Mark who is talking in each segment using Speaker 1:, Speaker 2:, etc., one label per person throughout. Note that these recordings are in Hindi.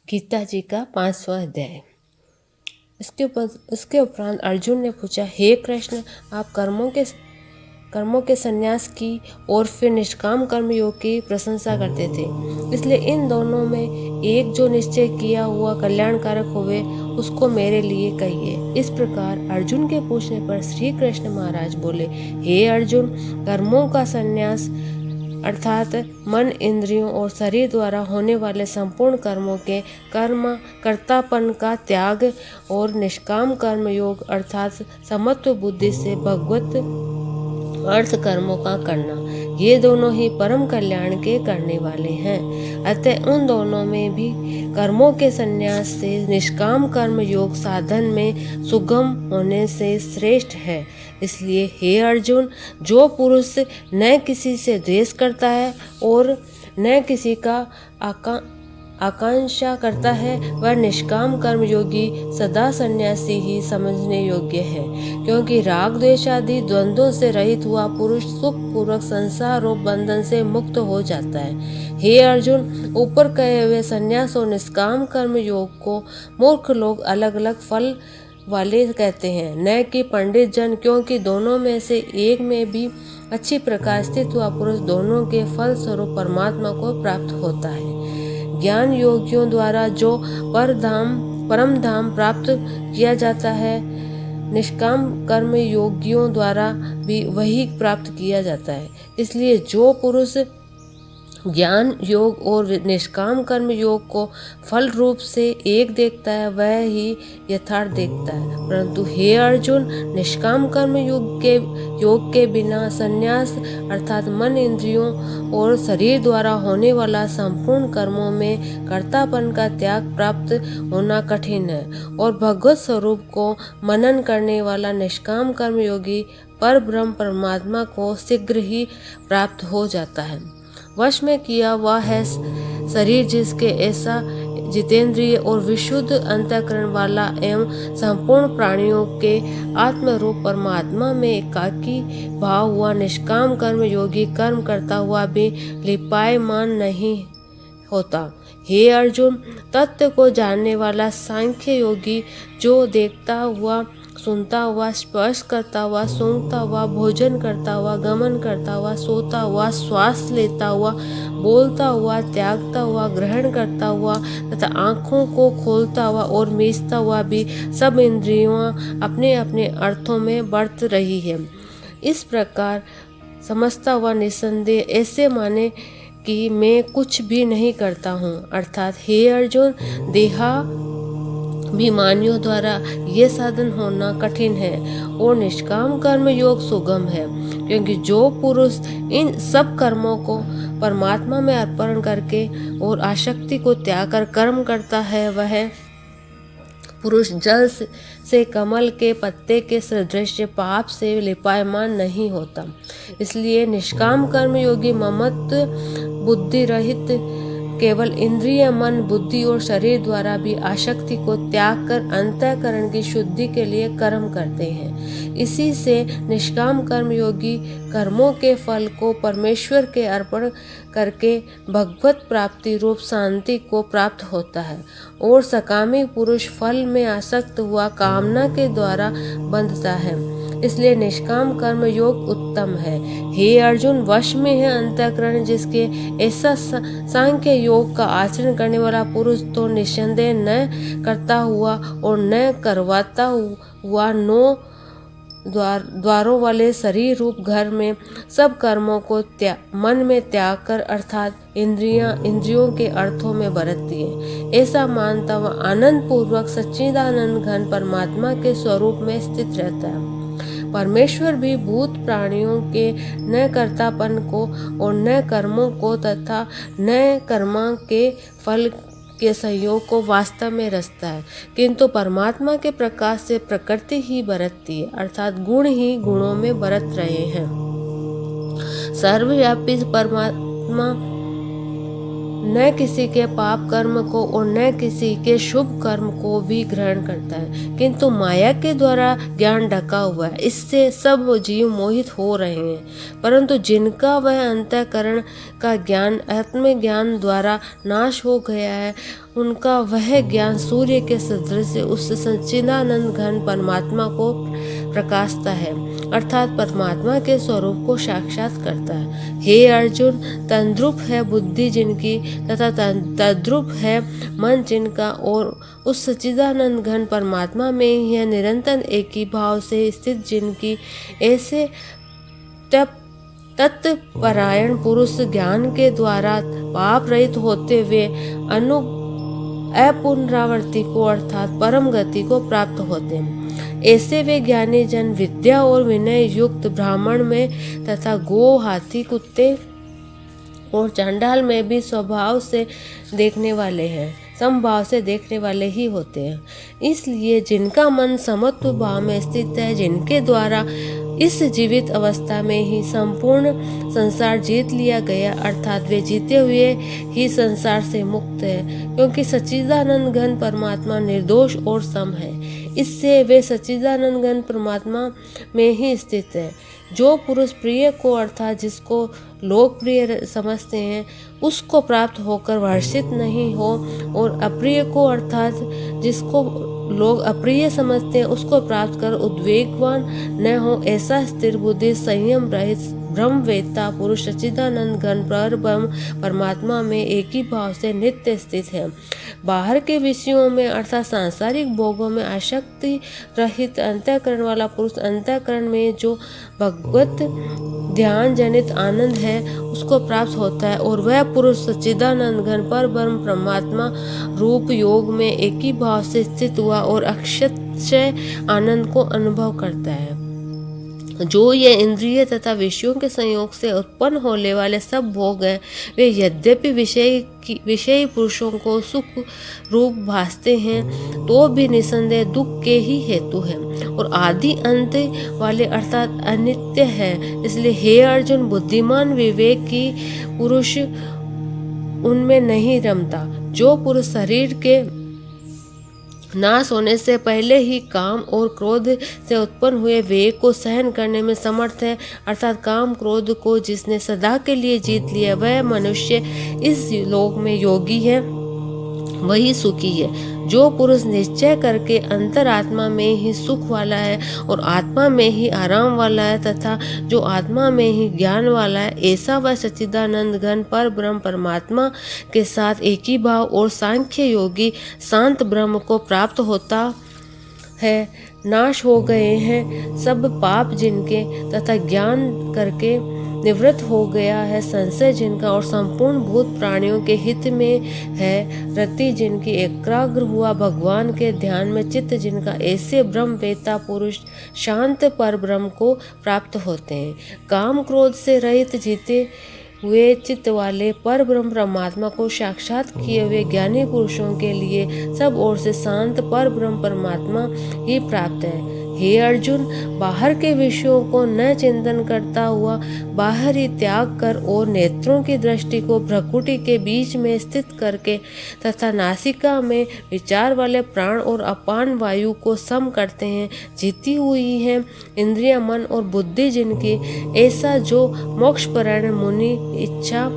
Speaker 1: गीता जी का 5वां अध्याय। इसके उपरांत अर्जुन ने पूछा, हे कृष्ण, आप कर्मों के संन्यास की और फिर निष्काम कर्म योग की प्रशंसा करते थे, इसलिए इन दोनों में एक जो निश्चय किया हुआ कल्याणकारक होवे उसको मेरे लिए कहिए। इस प्रकार अर्जुन के पूछने पर श्री कृष्ण महाराज बोले, हे अर्जुन, कर्मों का संन्यास अर्थात मन, इंद्रियों और शरीर द्वारा होने वाले संपूर्ण कर्मों के कर्तापन का त्याग और निष्काम कर्म योग अर्थात समत्व बुद्धि से भगवत अर्थ कर्मों का करना, ये दोनों ही परम कल्याण के करने वाले हैं। अतः उन दोनों में भी कर्मों के संन्यास से निष्काम कर्म योग साधन में सुगम होने से श्रेष्ठ है। इसलिए हे अर्जुन, जो पुरुष न किसी से द्वेष करता है और न किसी का आकांक्षा करता है, वह निष्काम कर्म योगी सदा सन्यासी ही समझने योग्य है, क्योंकि राग द्वेष आदि द्वंद्वों से रहित हुआ पुरुष सुख पूर्वक संसार रूप बंधन से मुक्त हो जाता है। हे अर्जुन, ऊपर कहे हुए संन्यास और निष्काम कर्म योग को मूर्ख लोग अलग अलग फल वाले कहते हैं, न कि पंडित जन, क्योंकि दोनों में से एक में भी अच्छी प्रकार स्थित हुआ पुरुष दोनों के फल स्वरूप परमात्मा को प्राप्त होता है। ज्ञान योगियों द्वारा जो परम धाम प्राप्त किया जाता है, निष्काम कर्म योगियों द्वारा भी वही प्राप्त किया जाता है। इसलिए जो पुरुष ज्ञान योग और निष्काम कर्म योग को फल रूप से एक देखता है, वह ही यथार्थ देखता है। परंतु हे अर्जुन, निष्काम कर्म योग के बिना संन्यास अर्थात मन, इंद्रियों और शरीर द्वारा होने वाला संपूर्ण कर्मों में कर्तापन का त्याग प्राप्त होना कठिन है, और भगवत स्वरूप को मनन करने वाला निष्काम कर्म योगी पर ब्रह्म परमात्मा को शीघ्र ही प्राप्त हो जाता है। वश में किया हुआ है शरीर जिसके ऐसा जितेंद्रिय और विशुद्ध अंतःकरण वाला एवं संपूर्ण प्राणियों के आत्मरूप परमात्मा में एकाकी भाव हुआ निष्काम कर्म योगी कर्म करता हुआ भी लिपायमान नहीं होता। हे अर्जुन, तत्व को जानने वाला सांख्य योगी जो देखता हुआ, सुनता हुआ, स्पर्श करता हुआ, सूंघता हुआ, भोजन करता हुआ, गमन करता हुआ, सोता हुआ, श्वास लेता हुआ, बोलता हुआ, त्यागता हुआ, ग्रहण करता हुआ तथा आँखों को खोलता हुआ और मीचता हुआ भी सब इंद्रियों अपने अपने अर्थों में बरत रही है, इस प्रकार समझता हुआ निसंदेह ऐसे माने कि मैं कुछ भी नहीं करता हूँ। अर्थात हे अर्जुन, देहाभिमानियों द्वारा ये साधन होना कठिन है और निष्काम कर्म योग सुगम है, क्योंकि जो पुरुष इन सब कर्मों को परमात्मा में अर्पण करके और आसक्ति को त्याग कर कर्म करता है, वह पुरुष जल से कमल के पत्ते के सदृश पाप से लिपायमान नहीं होता। इसलिए निष्काम कर्म योगी ममत्व बुद्धि रहित केवल इंद्रिय, मन, बुद्धि और शरीर द्वारा भी आसक्ति को त्याग कर अंतःकरण की शुद्धि के लिए कर्म करते हैं। इसी से निष्काम कर्म योगी कर्मों के फल को परमेश्वर के अर्पण करके भगवत प्राप्ति रूप शांति को प्राप्त होता है, और सकामी पुरुष फल में आसक्त हुआ कामना के द्वारा बंधता है। इसलिए निष्काम कर्म योग उत्तम है। हे अर्जुन, वश में है अंतःकरण जिसके ऐसा सांख्य योग का आचरण करने वाला पुरुष तो निस्संदेह न करता हुआ और न करवाता हुआ 9 द्वारों वाले शरीर रूप घर में सब कर्मों को मन में त्याग कर अर्थात इंद्रियों के अर्थों में बरतती है, ऐसा मानता हुआ आनंद पूर्वक सच्चिदानंद घन परमात्मा के स्वरूप में स्थित रहता है। परमेश्वर भी भूत प्राणियों के न कर्तापन को और न कर्मों को तथा न कर्मा के फल के सहयोग को वास्तव में रचता है, किंतु परमात्मा के प्रकाश से प्रकृति ही बरतती है, अर्थात गुण ही गुणों में बरत रहे हैं। सर्वव्यापी परमात्मा न किसी के पाप कर्म को और न किसी के शुभ कर्म को भी ग्रहण करता है, किंतु माया के द्वारा ज्ञान ढका हुआ है, इससे सब जीव मोहित हो रहे हैं। परंतु जिनका वह अंतःकरण का ज्ञान आत्मज्ञान द्वारा नाश हो गया है, उनका वह ज्ञान सूर्य के सदृश उस सच्चिदानंद घन परमात्मा को प्रकाशता है, अर्थात परमात्मा के स्वरूप को साक्षात करता है। हे अर्जुन, तद्रूप है बुद्धि जिनकी तथा तद्रूप है मन जिनका, और उस सच्चिदानंद घन परमात्मा में यह निरंतर एक ही भाव से स्थित जिनकी, ऐसे तत्परायण पुरुष ज्ञान के द्वारा पाप रहित होते हुए अपुनरावर्ती को अर्थात परम गति को प्राप्त होते हैं। ऐसे वे ज्ञानी जन विद्या और विनय युक्त ब्राह्मण में तथा गो, हाथी, कुत्ते और चांडाल में भी स्वभाव से देखने वाले हैं, समभाव से देखने वाले ही होते हैं। इसलिए जिनका मन समत्व भाव में स्थित है, जिनके द्वारा इस जीवित अवस्था में ही संपूर्ण संसार जीत लिया गया, अर्थात वे जीते हुए ही संसार से मुक्त है, क्योंकि सच्चिदानंद घन परमात्मा निर्दोष और सम है। इससे वे सच्चिदानंद घन परमात्मा में ही स्थित है। जो पुरुष प्रिय को अर्थात जिसको लोग प्रिय समझते हैं, उसको प्राप्त होकर हर्षित नहीं हो, और अप्रिय को अर्थात जिसको लोग अप्रिय समझते हैं, उसको प्राप्त कर उद्वेगवान न हो, ऐसा स्थिर बुद्धि संयम रहित ब्रह्मवेत्ता पुरुष सच्चिदानंद घन परब्रह्म परमात्मा में एक ही भाव से नित्य स्थित है। बाहर के विषयों में अर्थात सांसारिक भोगों में आसक्ति रहित अंतःकरण वाला पुरुष अंतःकरण में जो भगवत ध्यान जनित आनंद है उसको प्राप्त होता है, और वह पुरुष सच्चिदानंद घन परब्रह्म परमात्मा रूप योग में एक ही भाव से स्थित हुआ और अक्षय आनंद को अनुभव करता है। जो ये इंद्रिय तथा विषयों के संयोग से उत्पन्न होने वाले सब भोग हैं, वे यद्यपि विषयी पुरुषों को सुख रूप भासते हैं, तो भी निसंदेह दुख के ही हेतु हैं और आदि अंत वाले अर्थात अनित्य है। इसलिए हे अर्जुन, बुद्धिमान विवेकी पुरुष उनमें नहीं रमता। जो पुरुष शरीर के नाश होने से पहले ही काम और क्रोध से उत्पन्न हुए वेग को सहन करने में समर्थ है, अर्थात काम क्रोध को जिसने सदा के लिए जीत लिया, वह मनुष्य इस लोक में योगी है, वही सुखी है। जो पुरुष निश्चय करके अंतरात्मा में ही सुख वाला है और आत्मा में ही आराम वाला है तथा जो आत्मा में ही ज्ञान वाला है, ऐसा वह सच्चिदानंद घन पर ब्रह्म परमात्मा के साथ एक ही भाव और सांख्य योगी शांत ब्रह्म को प्राप्त होता है। नाश हो गए हैं सब पाप जिनके तथा ज्ञान करके निवृत्त हो गया है संशय जिनका, और संपूर्ण भूत प्राणियों के हित में है रति जिनकी, एकाग्र हुआ भगवान के ध्यान में चित्त जिनका, ऐसे ब्रह्मवेत्ता पुरुष शांत पर ब्रह्म को प्राप्त होते हैं। काम क्रोध से रहित जीते हुए चित्त वाले पर ब्रह्म परमात्मा को साक्षात किए हुए ज्ञानी पुरुषों के लिए सब ओर से शांत पर ब्रह्म परमात्मा ही प्राप्त है। हे अर्जुन, बाहर के विषयों को न चिंतन करता हुआ बाहर ही त्याग कर और नेत्रों की दृष्टि को भ्रकुटी के बीच में स्थित करके तथा नासिका में विचार वाले प्राण और अपान वायु को सम करते हैं, जीती हुई हैं इंद्रिया मन और बुद्धि जिनकी, ऐसा जो मोक्षपरायण मुनि इच्छा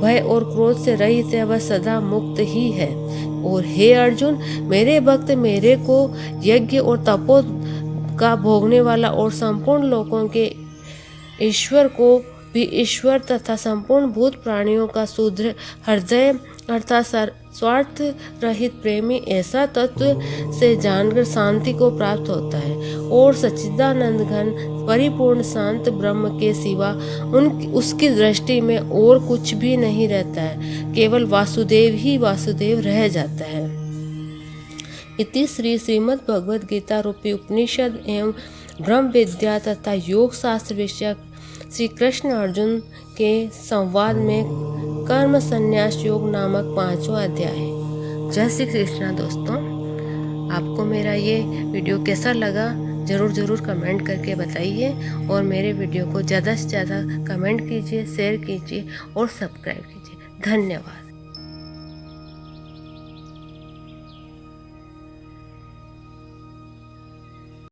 Speaker 1: भय और क्रोध से रहित है, वह सदा मुक्त ही है। और हे अर्जुन, मेरे भक्त मेरे को यज्ञ और तपो का भोगने वाला और संपूर्ण लोकों के ईश्वर को भी ईश्वर तथा संपूर्ण भूत प्राणियों का शुद्र हृदय अर्थात स्वार्थ रहित प्रेमी ऐसा तत्व से जानकर शांति को प्राप्त होता है, और सच्चिदानंद घन परिपूर्ण शांत ब्रह्म के सिवा उसकी दृष्टि में और कुछ भी नहीं रहता है, केवल वासुदेव ही वासुदेव रह जाता है। इति श्री श्रीमद् भगवद गीता रूपी उपनिषद एवं ब्रह्म विद्या तथा योग शास्त्र विषयक श्री कृष्ण अर्जुन के संवाद में कर्म संन्यास योग नामक 5वां अध्याय है। जय श्री कृष्णा दोस्तों, आपको मेरा ये वीडियो कैसा लगा ज़रूर कमेंट करके बताइए, और मेरे वीडियो को ज़्यादा से ज़्यादा कमेंट कीजिए, शेयर कीजिए और सब्सक्राइब कीजिए। धन्यवाद।